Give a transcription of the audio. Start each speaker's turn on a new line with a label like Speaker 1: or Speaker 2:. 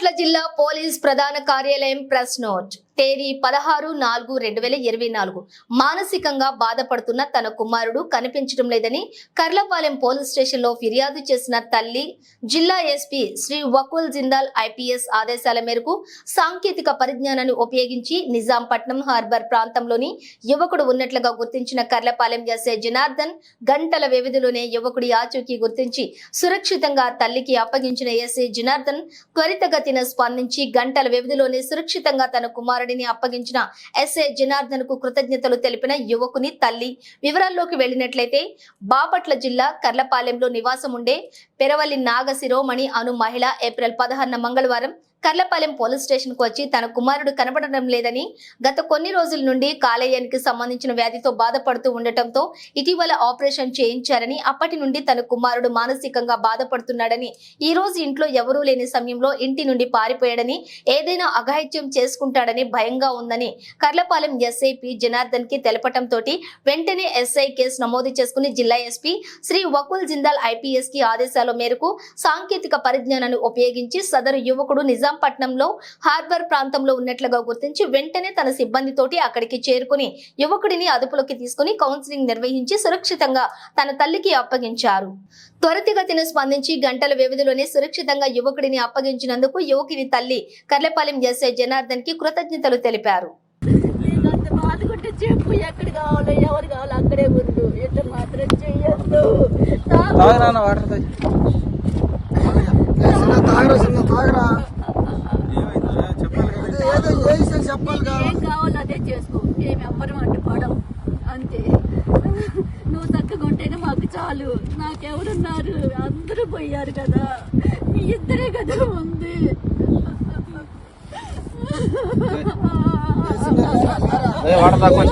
Speaker 1: బాపట్ల జిల్లా పోలీస్ ప్రధాన కార్యాలయం ప్రెస్ నోట్ తేదీ 16/4/2024 మానసికంగా బాధపడుతున్న తన కుమారుడు కనిపించడం లేదని కర్లపాలెం పోలీస్ స్టేషన్ లో ఫిర్యాదు చేసిన తల్లి జిల్లా ఎస్పీ శ్రీ వకుల్ జిందాల్ ఐపీఎస్ ఆదేశాల మేరకు సాంకేతిక పరిజ్ఞానాన్ని ఉపయోగించి నిజాంపట్నం హార్బర్ ప్రాంతంలోని యువకుడు ఉన్నట్లుగా గుర్తించిన కర్లపాలెం ఎస్ఐ జనార్దన్ గంటల వ్యవధిలోనే యువకుడి ఆచూకీ గుర్తించి సురక్షితంగా తల్లికి అప్పగించిన ఎస్ఐ జనార్దన్ త్వరితగతిన స్పందించి గంటల వ్యవధిలోనే సురక్షితంగా తన కుమారుడిని అప్పగించిన ఎస్ఐ జనార్దన్ కు కృతజ్ఞతలు తెలిపిన యువకుని తల్లి వివరాల్లోకి వెళ్లినట్లయితే బాపట్ల జిల్లా కర్లపాలెంలో నివాసం ఉండే పెరవల్లి నాగశిరోమణి అను మహిళ ఏప్రిల్ 16న మంగళవారం కర్లపాలెం పోలీస్ స్టేషన్ కు వచ్చి తన కుమారుడు కనబడడం లేదని గత కొన్ని రోజుల నుండి కాలేయానికి సంబంధించిన వ్యాధితో బాధపడుతూ ఉండటంతో ఇటీవల ఆపరేషన్ చేయించారని అప్పటి నుండి తన కుమారుడు మానసికంగా బాధపడుతున్నాడని ఈ రోజు ఇంట్లో ఎవరూ లేని సమయంలో ఇంటి నుండి పారిపోయాడని ఏదైనా అఘాయిత్యం చేసుకుంటాడని భయంగా ఉందని కర్లపాలెం ఎస్ఐ పి జనార్దన్ కి తెలపటంతో వెంటనే ఎస్ఐ కేసు నమోదు చేసుకుని జిల్లా ఎస్పీ శ్రీ వకుల్ జిందాల్ ఐపీఎస్ కి ఆదేశాల మేరకు సాంకేతిక పరిజ్ఞానాన్ని ఉపయోగించి సదరు యువకుడు నిజాంపట్నంలో హార్బర్ ప్రాంతంలో ఉన్నట్లుగా గుర్తించి వెంటనే తన సిబ్బందితోటి అక్కడికి చేరుకుని యువకుడిని అదుపులోకి తీసుకుని కౌన్సిలింగ్ నిర్వహించి సురక్షితంగా తన తల్లికి అప్పగించారు. త్వరితగతిన స్పందించి గంటల వ్యవధిలోనే సురక్షితంగా యువకుడిని అప్పగించినందుకు యువకుని తల్లి కర్లపాలెం ఎస్ఐ జనార్దన్ కి కృతజ్ఞతలు తెలిపారు.
Speaker 2: చెప్పు ఎక్కడ కావాలో ఎవరు కావాలో అక్కడే ఉండు, ఎట్లా మాత్రం చెయ్యొద్దు. ఏం కావాలో అదే చేసుకో, ఏమి ఎవ్వరు అడ్డుపడం అంతే. నువ్వు చక్కగా ఉంటేనే మాకు చాలు. నాకెవరున్నారు? అందరూ పోయారు కదా, మీ ఇద్దరే కదా ఉంది.